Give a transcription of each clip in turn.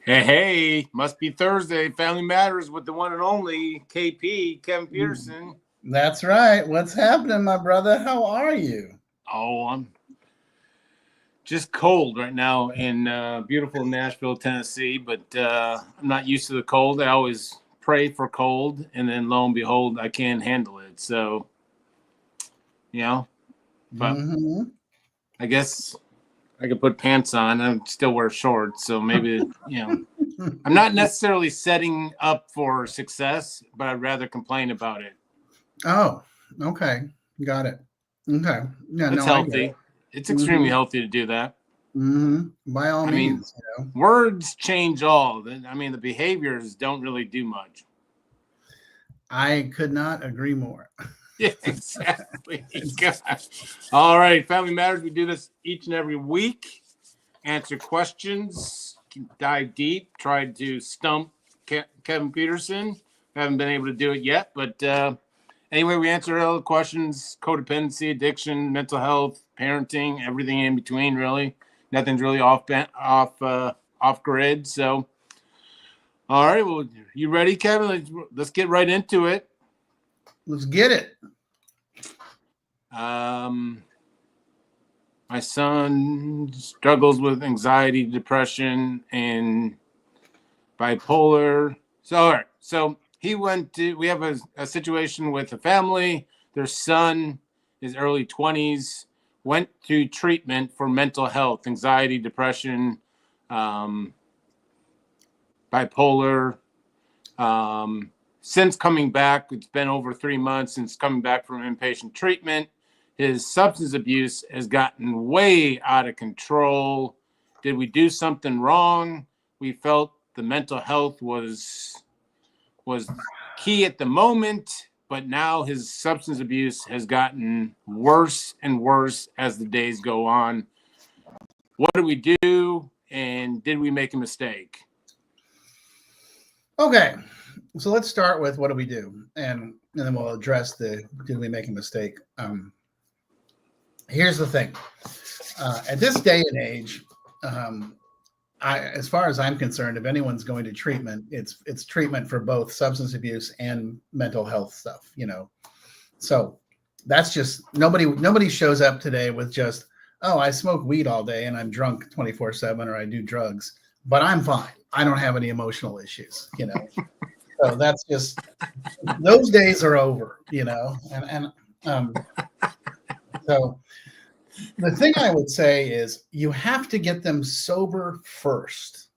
Hey, must be Thursday. Family Matters with the one and only KP, Kevin Petersen. That's right. What's happening, my brother? How are you? Oh, I'm just cold right now in beautiful Nashville, Tennessee, but I'm not used to the cold. I always pray for cold, and then lo and behold, I can't handle it. So, but I guess I could put pants on and still wear shorts. So maybe, I'm not necessarily setting up for success, but I'd rather complain about it. Oh, okay. Got it. Okay. Yeah, It's no, I get healthy. it. It's extremely healthy to do that. By all means, Words change all. The behaviors don't really do much. I could not agree more. Yeah, exactly. Gosh. All right, Family Matters. We do this each and every week. Answer questions, dive deep, try to stump Kevin Petersen. Haven't been able to do it yet, but anyway, we answer all the questions: codependency, addiction, mental health, parenting, everything in between. Really, nothing's really off grid. So, all right. Well, you ready, Kevin? Let's get right into it. Let's get it. My son struggles with anxiety, depression, and bipolar. So, all right. So we have a situation with a family. Their son, his early 20s, went to treatment for mental health, anxiety, depression, bipolar. Since coming back, it's been over 3 months since coming back from inpatient treatment. His substance abuse has gotten way out of control. Did we do something wrong? We felt the mental health was key at the moment, but now his substance abuse has gotten worse and worse as the days go on. What do we do? And did we make a mistake? Okay. So let's start with what do we do? And then we'll address did we make a mistake? Here's the thing. At this day and age, as far as I'm concerned, if anyone's going to treatment, it's treatment for both substance abuse and mental health stuff, So that's just nobody shows up today with just, oh, I smoke weed all day and I'm drunk 24/7 or I do drugs, but I'm fine. I don't have any emotional issues, So that's just, those days are over, so the thing I would say is you have to get them sober first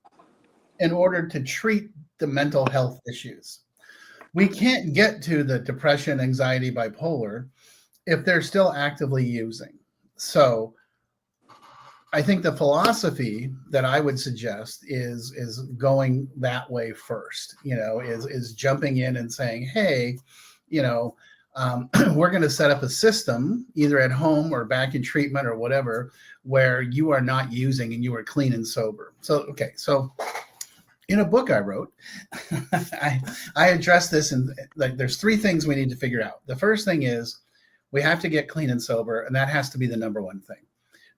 in order to treat the mental health issues. We can't get to the depression, anxiety, bipolar if they're still actively using. So I think the philosophy that I would suggest is going that way first, is jumping in and saying, hey, we're going to set up a system either at home or back in treatment or whatever, where you are not using and you are clean and sober. So in a book I wrote, I address this, and there's 3 things we need to figure out. The first thing is we have to get clean and sober, and that has to be the number one thing.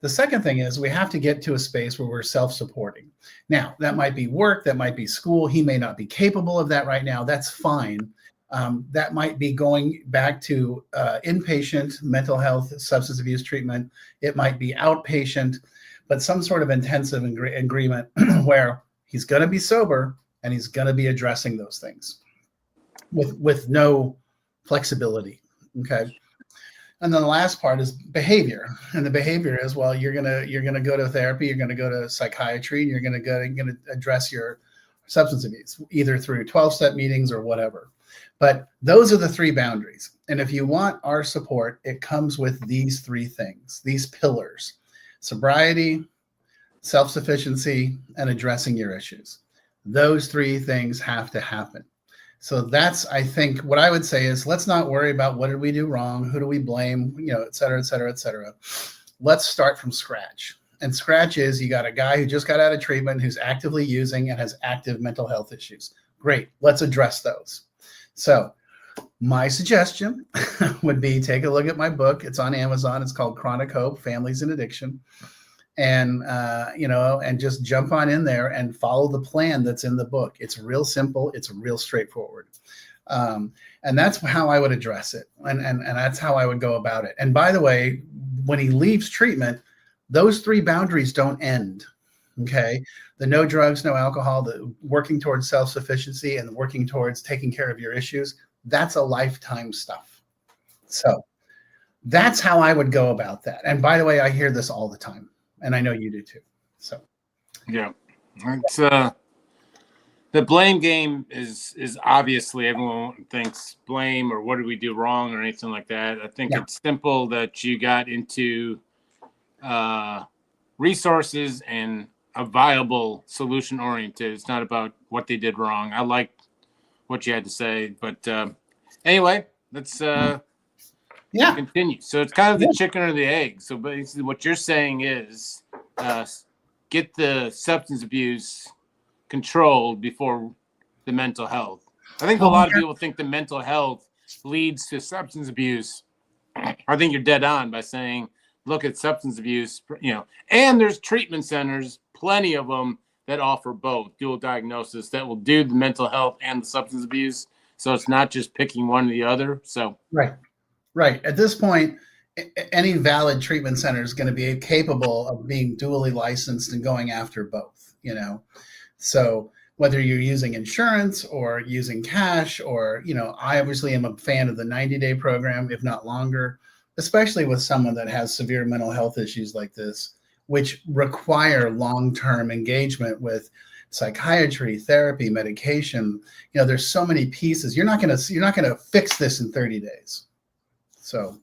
The second thing is we have to get to a space where we're self-supporting. Now, that might be work, that might be school. He may not be capable of that right now. That's fine. That might be going back to inpatient mental health, substance abuse treatment. It might be outpatient, but some sort of intensive agreement where he's going to be sober and he's going to be addressing those things with no flexibility. Okay. And then the last part is behavior. And the behavior is, well, you're gonna go to therapy, you're gonna go to psychiatry, and you're gonna address your substance abuse, either through 12-step meetings or whatever. But those are the 3 boundaries. And if you want our support, it comes with these 3 things, these pillars: sobriety, self-sufficiency, and addressing your issues. Those 3 things have to happen. So that's, I think, what I would say is, let's not worry about what did we do wrong, who do we blame, et cetera, et cetera, et cetera. Let's start from scratch. And scratch is, you got a guy who just got out of treatment, who's actively using and has active mental health issues. Great, let's address those. So my suggestion would be, take a look at my book. It's on Amazon. It's called Chronic Hope, Families in Addiction. and and just jump on in there and follow the plan that's in the book. It's real simple. It's real straightforward. And that's how I would address it. And that's how I would go about it. And by the way, when he leaves treatment, those 3 boundaries don't end. Okay. The no drugs, no alcohol, the working towards self-sufficiency and working towards taking care of your issues, that's a lifetime stuff. So that's how I would go about that. And by the way, I hear this all the time, and I know you do too. So yeah, it's the blame game is obviously everyone thinks blame or what did we do wrong or anything like that. I think it's simple that you got into resources and a viable solution oriented. It's not about what they did wrong. I like what you had to say, but anyway, let's continue. So it's kind of the chicken or the egg. So basically what you're saying is get the substance abuse controlled before the mental health. I think a lot of people think the mental health leads to substance abuse. I think you're dead on by saying, look at substance abuse, and there's treatment centers, plenty of them that offer both dual diagnosis that will do the mental health and the substance abuse. So it's not just picking one or the other. So right. At this point, any valid treatment center is going to be capable of being dually licensed and going after both, So whether you're using insurance or using cash or, I obviously am a fan of the 90-day program, if not longer, especially with someone that has severe mental health issues like this, which require long-term engagement with psychiatry, therapy, medication. There's so many pieces. You're not going to fix this in 30 days. So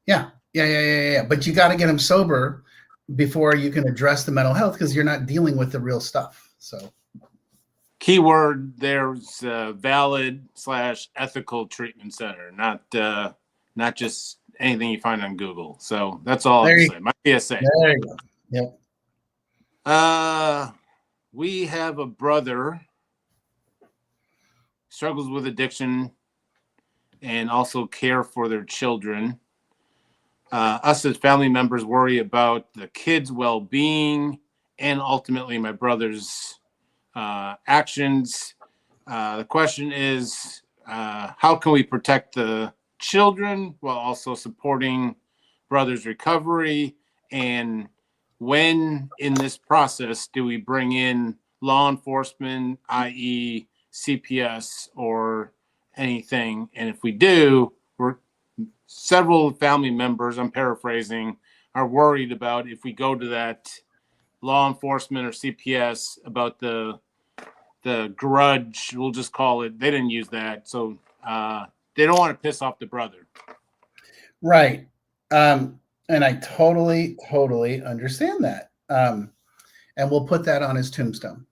yeah. But you got to get them sober before you can address the mental health because you're not dealing with the real stuff. So keyword, there's valid / ethical treatment center, not just anything you find on Google. So that's all I'll say. My PSA. There you go. Yep. We have a brother struggles with addiction and also care for their children. Us as family members worry about the kids' well-being and ultimately my brother's actions. The question is, how can we protect the children while also supporting brother's recovery? And when in this process do we bring in law enforcement, i.e. CPS or anything? And if we do, several family members, I'm paraphrasing, are worried about if we go to that law enforcement or CPS about the grudge, we'll just call it. They didn't use that. So they don't want to piss off the brother. Right. And I totally understand that. And we'll put that on his tombstone.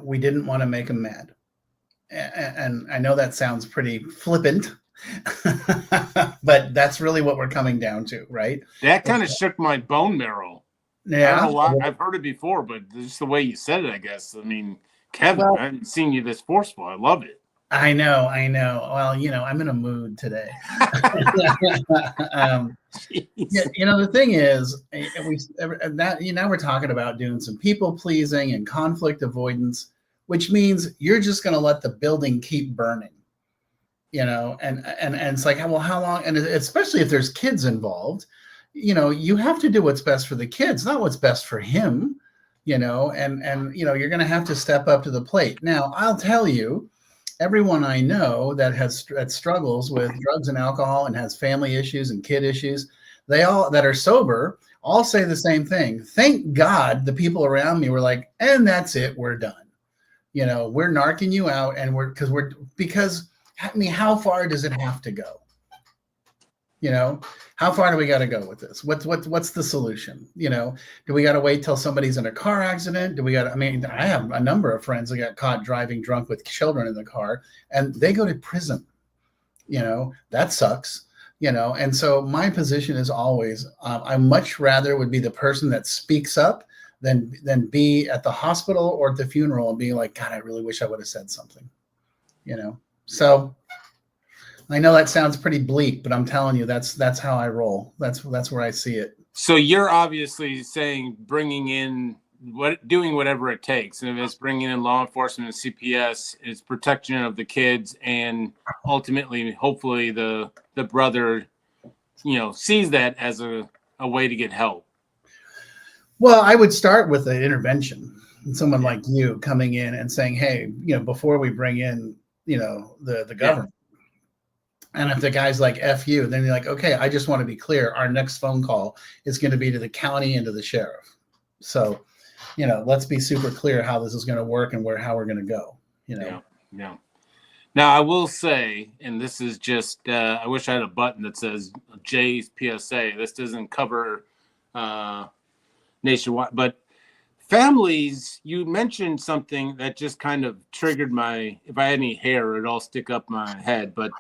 We didn't want to make him mad. And I know that sounds pretty flippant, but that's really what we're coming down to, right? That kind of shook my bone marrow. Yeah. I don't know why. I've heard it before, but just the way you said it, I guess. I mean, Kevin, I haven't seen you this forceful. I love it. I know. Well, I'm in a mood today. The thing is, now we're talking about doing some people pleasing and conflict avoidance, which means you're just going to let the building keep burning, and it's like, well, how long? And especially if there's kids involved, you have to do what's best for the kids, not what's best for him, and you're going to have to step up to the plate. Now, I'll tell you, everyone I know that struggles with drugs and alcohol and has family issues and kid issues, they all that are sober all say the same thing. Thank God the people around me were like, and that's it, we're done. We're narking you out, and because how far does it have to go? How far do we got to go with this? What's the solution? Do we got to wait till somebody's in a car accident? I have a number of friends that got caught driving drunk with children in the car and they go to prison. That sucks, and so my position is always, I much rather would be the person that speaks up than be at the hospital or at the funeral and be like, God, I really wish I would have said something, so I know that sounds pretty bleak, but I'm telling you, that's how I roll. That's where I see it. So you're obviously saying doing whatever it takes, and if it's bringing in law enforcement and CPS, it's protection of the kids, and ultimately, hopefully, the brother, sees that as a way to get help. Well, I would start with an intervention. Someone like you coming in and saying, hey, before we bring in, the government. And if the guy's like, F you, then you're like, okay, I just want to be clear. Our next phone call is going to be to the county and to the sheriff. So, let's be super clear how this is going to work and how we're going to go, Yeah. Now, I will say, and this is just, I wish I had a button that says Jay's PSA. This doesn't cover nationwide, but families, you mentioned something that just kind of triggered if I had any hair, it'd all stick up my head. But,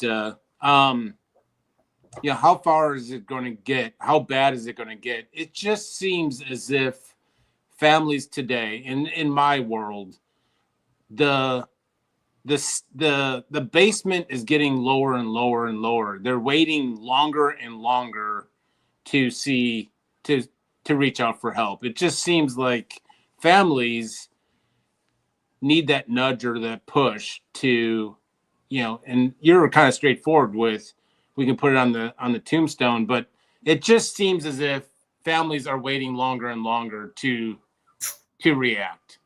how far is it going to get? How bad is it going to get? It just seems as if families today, in my world, the basement is getting lower and lower and lower. They're waiting longer and longer to reach out for help. It just seems like families need that nudge or that push to, and you're kind of straightforward with, we can put it on the tombstone, but it just seems as if families are waiting longer and longer to react.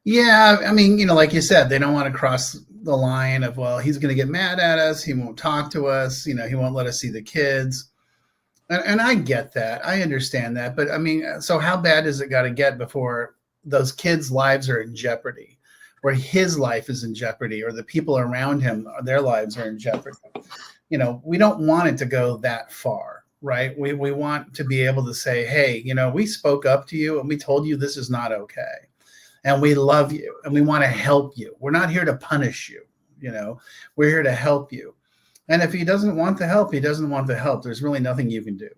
Yeah, I mean, like you said, they don't want to cross the line of, well, he's going to get mad at us. He won't talk to us. He won't let us see the kids. And I get that. I understand that. But I mean, so how bad does it got to get before those kids' lives are in jeopardy, where his life is in jeopardy, or the people around him, their lives are in jeopardy? We don't want it to go that far, right? We want to be able to say, hey, we spoke up to you and we told you this is not okay. And we love you and we want to help you. We're not here to punish you. We're here to help you. And if he doesn't want the help, he doesn't want the help. There's really nothing you can do.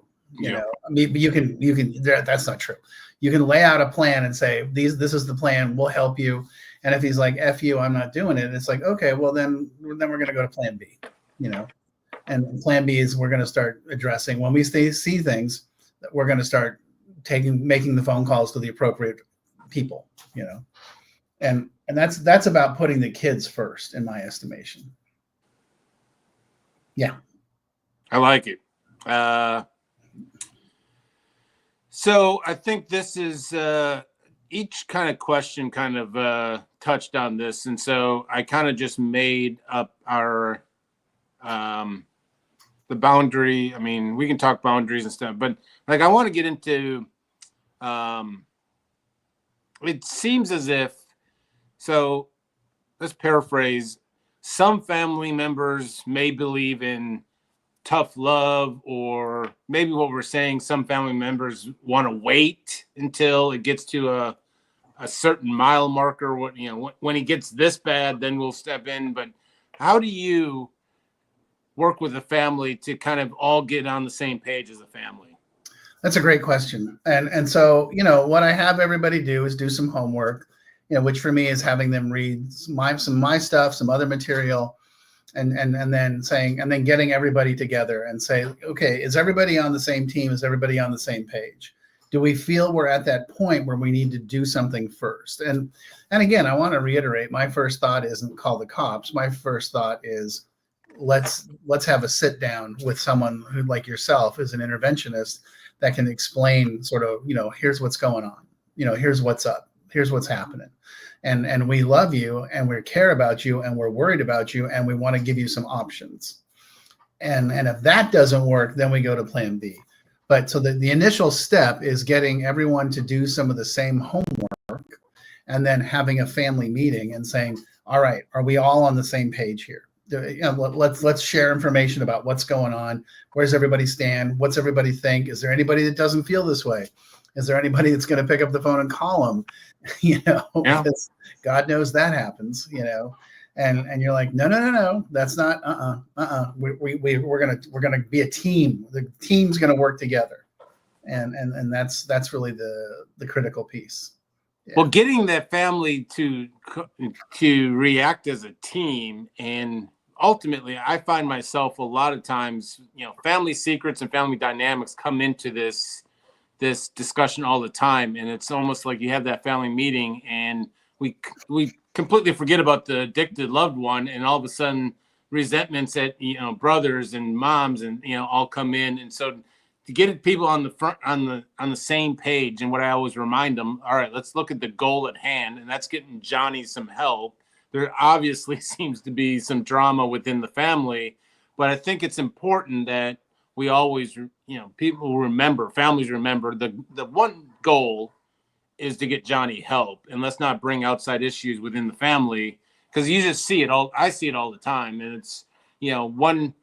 I mean, you can, that's not true. You can lay out a plan and say, this is the plan. We'll help you. And if he's like, F you, I'm not doing it. It's like, okay, well then we're going to go to plan B, and plan B is we're going to start addressing when we see things that we're going to start making the phone calls to the appropriate people, and that's about putting the kids first, in my estimation. Yeah. I like it. So I think this is each kind of question kind of touched on this. And so I kind of just made up our the boundary. I mean, we can talk boundaries and stuff, but like I want to get into it seems as if, so let's paraphrase, some family members may believe in tough love, or maybe what we're saying, some family members want to wait until it gets to a certain mile marker. When he gets this bad, then we'll step in. But how do you work with a family to kind of all get on the same page as a family? That's a great question. And so, what I have everybody do is do some homework, which for me is having them read some of my stuff, some other material, and then getting everybody together and say, okay, is everybody on the same team? Is everybody on the same page? Do we feel we're at that point where we need to do something first? And again, I want to reiterate, my first thought isn't call the cops. My first thought is let's have a sit down with someone who, like yourself, is an interventionist that can explain sort of, here's what's going on, here's what's up, here's what's happening. And we love you and we care about you and we're worried about you and we want to give you some options. And if that doesn't work, then we go to plan B. But so the initial step is getting everyone to do some of the same homework and then having a family meeting and saying, all right, are we all on the same page here? Let's share information about what's going on. Where does everybody stand? What's everybody think? Is there anybody that doesn't feel this way? Is there anybody that's going to pick up the phone and call them? Because God knows that happens, and you're like, no, that's not, we're going to be a team. The team's going to work together. And that's really the critical piece. Yeah. Well, getting that family to react as a team, and ultimately, I find myself a lot of times, family secrets and family dynamics come into this discussion all the time, and it's almost like you have that family meeting, and we completely forget about the addicted loved one, and all of a sudden resentments at brothers and moms and all come in, and so to get people on the same page. And what I always remind them, all right, let's look at the goal at hand, and that's getting Johnny some help. There obviously seems to be some drama within the family, but I think it's important that we always, people remember, families remember the one goal is to get Johnny help, and let's not bring outside issues within the family, because you just see it all. I see it all the time, and it's one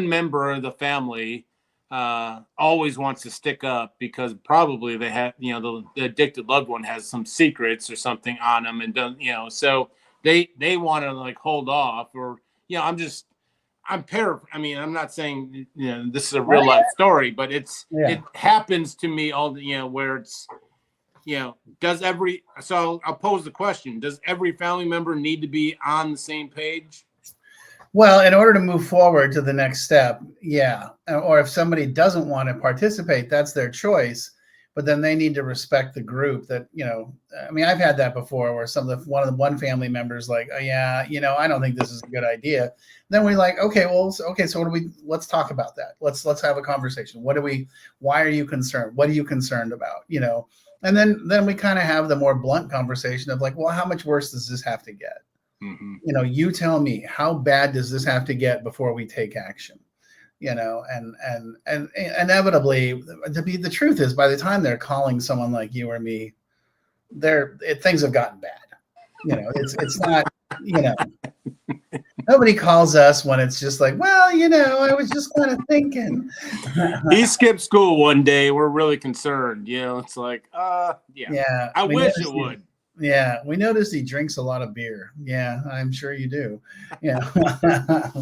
member of the family always wants to stick up because probably they have the addicted loved one has some secrets or something on them, and don't so they want to like hold off, or I'm not saying this is a real life story, but it happens to me all where it's so I'll pose the question, does every family member need to be on the same page? Well, in order to move forward to the next step, yeah. Or if somebody doesn't want to participate, that's their choice. But then they need to respect the group that, I've had that before where one family members like, oh yeah, I don't think this is a good idea. Then we're like, okay, so let's talk about that. Let's have a conversation. Why are you concerned? What are you concerned about? And then we kind of have the more blunt conversation of like, well, how much worse does this have to get? Mm-hmm. You tell me, how bad does this have to get before we take action? And inevitably, the truth is, by the time they're calling someone like you or me, things have gotten bad. It's not, nobody calls us when it's just like, well, I was just kind of thinking. He skipped school one day. We're really concerned. It's like, yeah. I wish it would. Yeah, we noticed he drinks a lot of beer. Yeah, I'm sure you do. Yeah.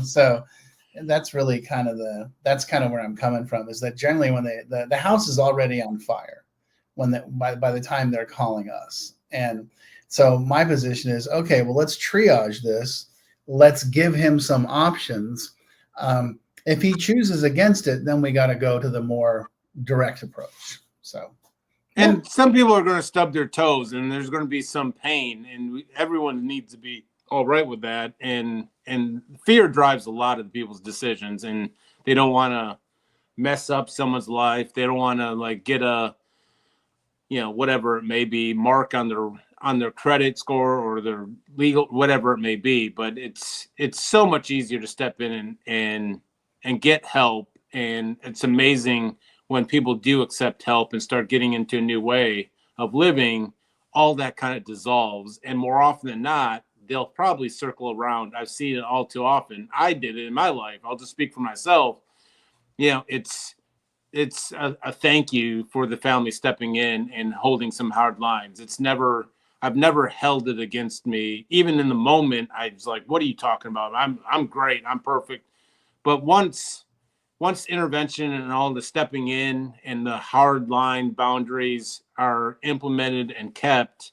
So that's really kind of where I'm coming from, is that generally when the house is already on fire by the time they're calling us. And so my position is, okay, well, let's triage this. Let's give him some options. If he chooses against it, then we got to go to the more direct approach. So. And some people are going to stub their toes, and there's going to be some pain, and everyone needs to be all right with that. And fear drives a lot of people's decisions, and they don't want to mess up someone's life. They don't want to like get a, whatever it may be, mark on their credit score or their legal, whatever it may be. But it's so much easier to step in and get help, and it's amazing. When people do accept help and start getting into a new way of living, all that kind of dissolves. And more often than not, they'll probably circle around. I've seen it all too often. I did it in my life. I'll just speak for myself. It's a thank you for the family stepping in and holding some hard lines. I've never held it against me. Even in the moment, I was like, what are you talking about? I'm great. I'm perfect. But once intervention and all the stepping in and the hard line boundaries are implemented and kept,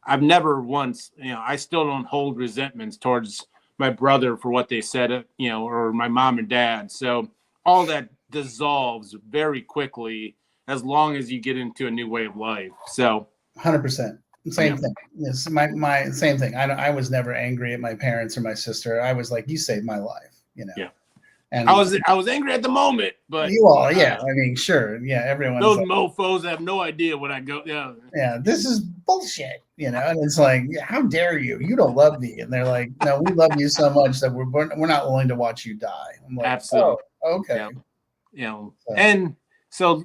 I've never once, I still don't hold resentments towards my brother for what they said, or my mom and dad. So all that dissolves very quickly as long as you get into a new way of life. So 100%. Same thing. Yes, my same thing. I was never angry at my parents or my sister. I was like, you saved my life, Yeah. And I was angry at the moment, but you all, yeah. Sure, yeah. Everyone. Those mofos have no idea when I go. Yeah. Yeah, this is bullshit. And it's like, how dare you? You don't love me. And they're like, no, we love you so much that we're not willing to watch you die. I'm like, absolutely. Oh, okay. And so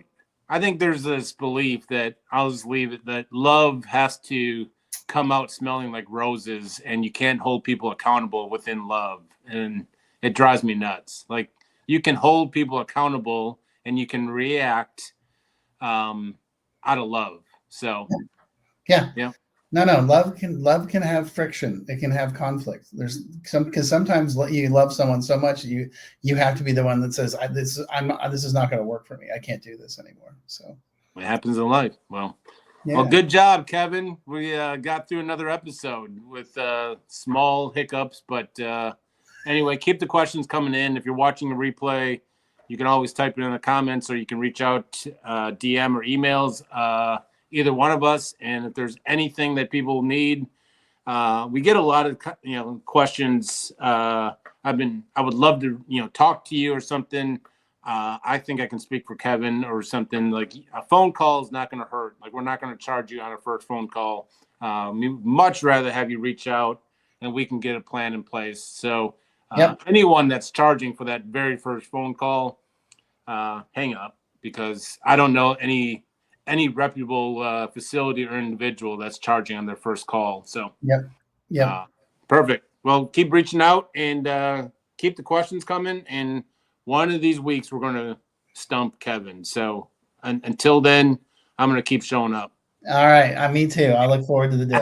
I think there's this belief that I'll just leave it, that love has to come out smelling like roses, and you can't hold people accountable within love. And it drives me nuts. Like, you can hold people accountable and you can react out of love. So yeah. No, love can have friction. It can have conflict. Because sometimes you love someone so much you have to be the one that says, this is not going to work for me. I can't do this anymore. So it happens in life. Well, good job, Kevin. We got through another episode with small hiccups, but Anyway, keep the questions coming in. If you're watching a replay, you can always type it in the comments, or you can reach out DM or emails, either one of us. And if there's anything that people need, we get a lot of questions. I would love to talk to you or something. I think I can speak for Kevin or something. Like a phone call is not going to hurt. Like we're not going to charge you on a first phone call. We much rather have you reach out and we can get a plan in place. So anyone that's charging for that very first phone call, hang up, because I don't know any reputable facility or individual that's charging on their first call. So perfect. Well, keep reaching out and keep the questions coming. And one of these weeks we're going to stump Kevin. So until then, I'm going to keep showing up. All right. Me too. I look forward to the day.